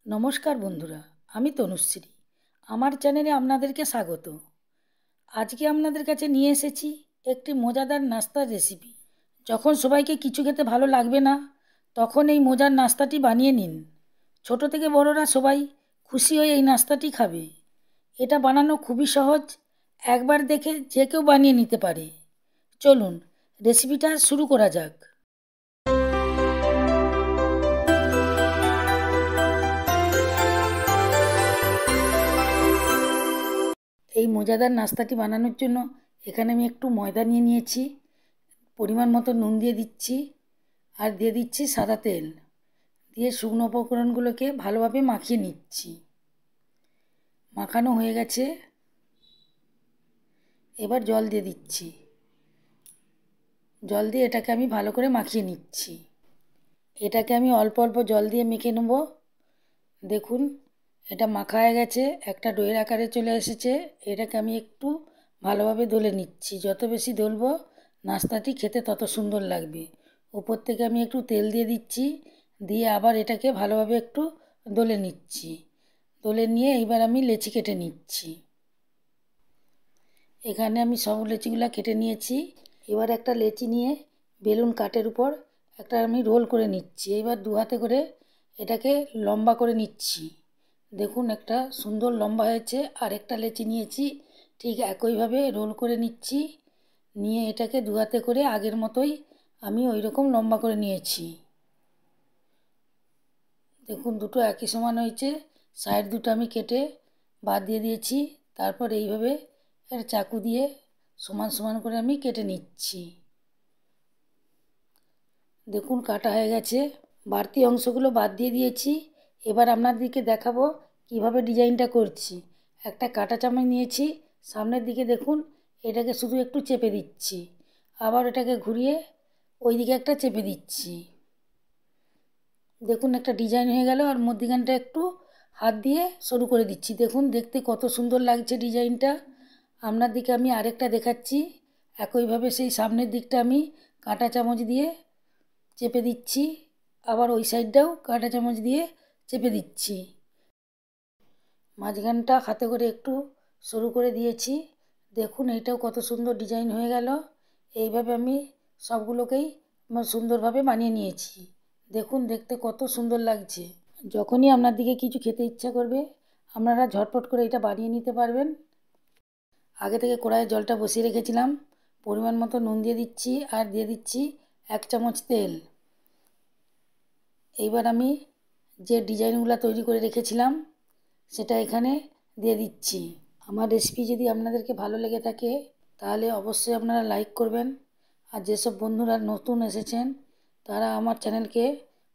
নমস্কার বন্ধুরা, আমি তনুশ্রী। আমার চ্যানেলে আপনাদেরকে স্বাগত। আজকে আপনাদের কাছে নিয়ে এসেছি একটি মজাদার নাস্তার রেসিপি। যখন সবাইকে কিছু খেতে ভালো লাগবে না, তখন এই মজার নাস্তাটি বানিয়ে নিন। ছোট থেকে বড়রা সবাই খুশি হয়ে এই নাস্তাটি খাবে। এটা বানানো খুবই সহজ, একবার দেখে যে কেউ বানিয়ে নিতে পারে। চলুন রেসিপিটা শুরু করা যাক। এই মজাদার নাস্তাটি বানানোর জন্য এখানে আমি একটু ময়দা নিয়ে নিয়েছি, পরিমাণ মতো নুন দিয়ে দিচ্ছি, আর দিয়ে দিচ্ছি সাদা তেল। দিয়ে শুকনো উপকরণগুলোকে ভালোভাবে মাখিয়ে নিচ্ছি। মাখানো হয়ে গেছে, এবার জল দিয়ে দিচ্ছি। জল দিয়ে এটাকে আমি ভালো করে মাখিয়ে নিচ্ছি। এটাকে আমি অল্প অল্প জল দিয়ে মেখে নেব। দেখুন এটা মাখা হয়ে গেছে, একটা ডোয়ের আকারে চলে এসেছে। এটাকে আমি একটু ভালোভাবে দলে নিচ্ছি। যত বেশি দলবো নাস্তাটি খেতে তত সুন্দর লাগবে। উপর থেকে আমি একটু তেল দিয়ে দিচ্ছি, দিয়ে আবার এটাকে ভালোভাবে একটু দলে নিচ্ছি। দলে নিয়ে এইবার আমি লেচি কেটে নিচ্ছি। এখানে আমি সব লেচিগুলো কেটে নিয়েছি। এবার একটা লেচি নিয়ে বেলুন কাঠের উপর একটা আমি রোল করে নিচ্ছি। এবার দু হাতে করে এটাকে লম্বা করে নিচ্ছি। দেখুন একটা সুন্দর লম্বা হয়েছে। আর একটা লেচি নিয়েছি, ঠিক একইভাবে রোল করে নিচ্ছি। নিয়ে এটাকে দু হাতে করে আগের মতোই আমি ওই রকম লম্বা করে নিয়েছি। দেখুন দুটো একই সমান হয়েছে। সাইড দুটো আমি কেটে বাদ দিয়ে দিয়েছি। তারপর এইভাবে একটা চাকু দিয়ে সমান সমান করে আমি কেটে নিচ্ছি। দেখুন কাটা হয়ে গেছে। বাড়তি অংশগুলো বাদ দিয়ে দিয়েছি। এবার আপনাদেরকে দেখাবো কিভাবে ডিজাইনটা করছি। একটা কাঁটা চামচ নিয়েছি, সামনের দিকে দেখুন এটাকে শুধু একটু চেপে দিচ্ছি, আবার এটাকে ঘুরিয়ে ওই দিকে একটা চেপে দিচ্ছি। দেখুন একটা ডিজাইন হয়ে গেল। আর মধ্যিখানটা একটু হাত দিয়ে সরু করে দিচ্ছি। দেখুন দেখতে কত সুন্দর লাগছে ডিজাইনটা। আপনার দিকে আমি আরেকটা দেখাচ্ছি। একইভাবে সেই সামনের দিকটা আমি কাঁটা চামচ দিয়ে চেপে দিচ্ছি, আবার ওই সাইডটাও কাঁটা চামচ দিয়ে চেপে দিচ্ছি। মাঝখানটা হাতে করে একটু সরু করে দিয়েছি। দেখুন এইটাও কত সুন্দর ডিজাইন হয়ে গেল। এইভাবে আমি সবগুলোকেই সুন্দরভাবে বানিয়ে নিয়েছি। দেখুন দেখতে কত সুন্দর লাগছে। যখনই আপনার দিকে কিছু খেতে ইচ্ছা করবে আপনারা ঝটপট করে এটা বানিয়ে নিতে পারবেন। আগে থেকে কড়াইয়ে জলটা বসিয়ে রেখেছিলাম। পরিমাণ মতো নুন দিয়ে দিচ্ছি, আর দিয়ে দিচ্ছি 1 চামচ তেল। এইবার আমি যে ডিজাইনগুলো তৈরি করে রেখেছিলাম সেটা এখানে দিয়ে দিচ্ছি। আমার রেসিপি যদি আপনাদেরকে ভালো লেগে থাকে তাহলে অবশ্যই আপনারা লাইক করবেন। আর যেসব বন্ধুরা নতুন এসেছেন তারা আমার চ্যানেলকে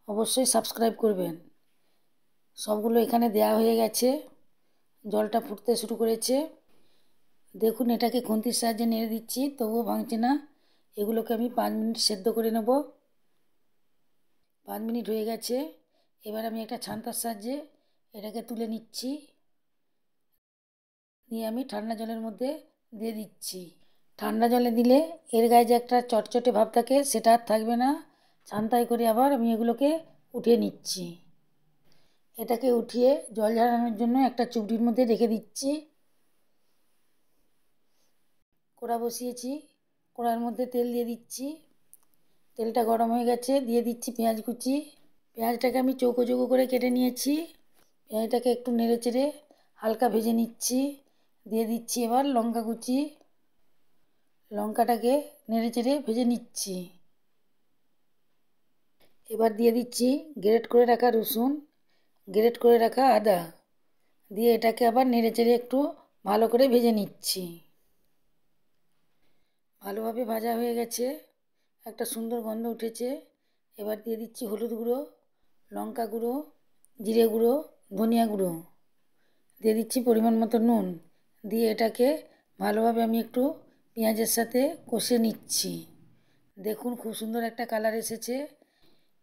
অবশ্যই সাবস্ক্রাইব করবেন। সবগুলো এখানে দেয়া হয়ে গেছে। জলটা ফুটতে শুরু করেছে। দেখুন এটাকে খুন্তির সাহায্যে নেড়ে দিচ্ছি, তবুও ভাঙছে না। এগুলোকে আমি 5 মিনিট সেদ্ধ করে নেব। 5 মিনিট হয়ে গেছে। এবার আমি একটা ছান্তার সাহায্যে এটাকে তুলে নিচ্ছি। নিয়ে আমি ঠান্ডা জলের মধ্যে দিয়ে দিচ্ছি। ঠান্ডা জলে দিলে এর গায়ে যে একটা চটচটে ভাব থাকে সেটা আর থাকবে না। ছান্তায় করে আবার আমি এগুলোকে উঠিয়ে নিচ্ছি। এটাকে উঠিয়ে জল ঝরানোর জন্য একটা চুবড়ির মধ্যে রেখে দিচ্ছি। কড়া বসিয়েছি, কড়ার মধ্যে তেল দিয়ে দিচ্ছি। তেলটা গরম হয়ে গেছে, দিয়ে দিচ্ছি পেঁয়াজ কুচি। পেঁয়াজটাকে আমি চৌকো চৌকো করে কেটে নিয়েছি। পেঁয়াজটাকে একটু নেড়ে চেড়ে হালকা ভেজে নিচ্ছি। দিয়ে দিচ্ছি এবার লঙ্কা কুচি। লঙ্কাটাকে নেড়ে চেড়ে ভেজে নিচ্ছি। এবার দিয়ে দিচ্ছি গ্রেট করে রাখা রসুন, গ্রেট করে রাখা আদা। দিয়ে এটাকে আবার নেড়ে চেড়ে একটু ভালো করে ভেজে নিচ্ছি। ভালোভাবে ভাজা হয়ে গেছে, একটা সুন্দর গন্ধ উঠেছে। এবার দিয়ে দিচ্ছি হলুদ গুঁড়ো, লঙ্কা গুঁড়ো, জিরে গুঁড়ো, ধনিয়া গুঁড়ো। দিয়ে দিচ্ছি পরিমাণ মতো নুন। দিয়ে এটাকে ভালোভাবে আমি একটু পেঁয়াজের সাথে কষিয়ে নিচ্ছি। দেখুন খুব সুন্দর একটা কালার এসেছে।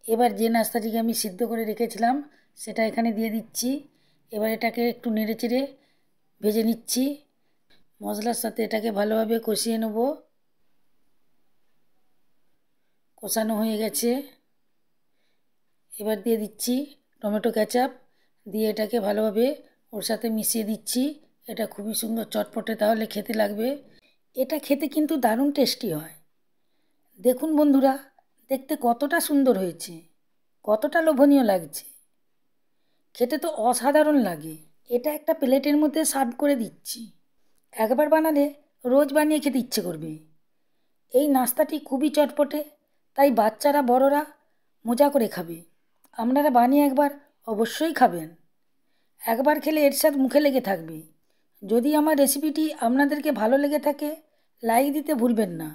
এবার যে নাস্তাটিকে আমি সিদ্ধ করে রেখেছিলাম সেটা এখানে দিয়ে দিচ্ছি। এবার এটাকে একটু নেড়ে চেড়ে ভেজে নিচ্ছি। মশলার সাথে এটাকে ভালোভাবে কষিয়ে নেব। কষানো হয়ে গেছে। এবার দিয়ে দিচ্ছি টমেটো কেচাপ। দিয়ে এটাকে ভালোভাবে ওর সাথে মিশিয়ে দিচ্ছি। এটা খুবই সুন্দর চটপটে তাহলে খেতে লাগবে। এটা খেতে কিন্তু দারুণ টেস্টি হয়। দেখুন বন্ধুরা, দেখতে কতটা সুন্দর হয়েছে, কতটা লোভনীয় লাগছে, খেতে তো অসাধারণ লাগে। এটা একটা প্লেটের মধ্যে সার্ভ করে দিচ্ছি। একবার বানালে রোজ বানিয়ে খেতে ইচ্ছে করবে। এই নাস্তাটি খুবই চটপটে, তাই বাচ্চারা বড়রা মজা করে খাবে। আপনারা বানিয়ে একবার অবশ্যই খাবেন। একবার খেলে এর স্বাদ মুখে লেগে থাকবে। যদি আমার রেসিপিটি আপনাদেরকে ভালো লেগে থাকে, লাইক দিতে ভুলবেন না।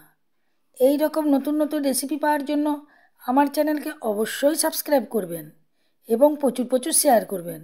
এই রকম নতুন নতুন রেসিপি পাওয়ার জন্য আমার চ্যানেলকে অবশ্যই সাবস্ক্রাইব করবেন এবং প্রচুর প্রচুর শেয়ার করবেন।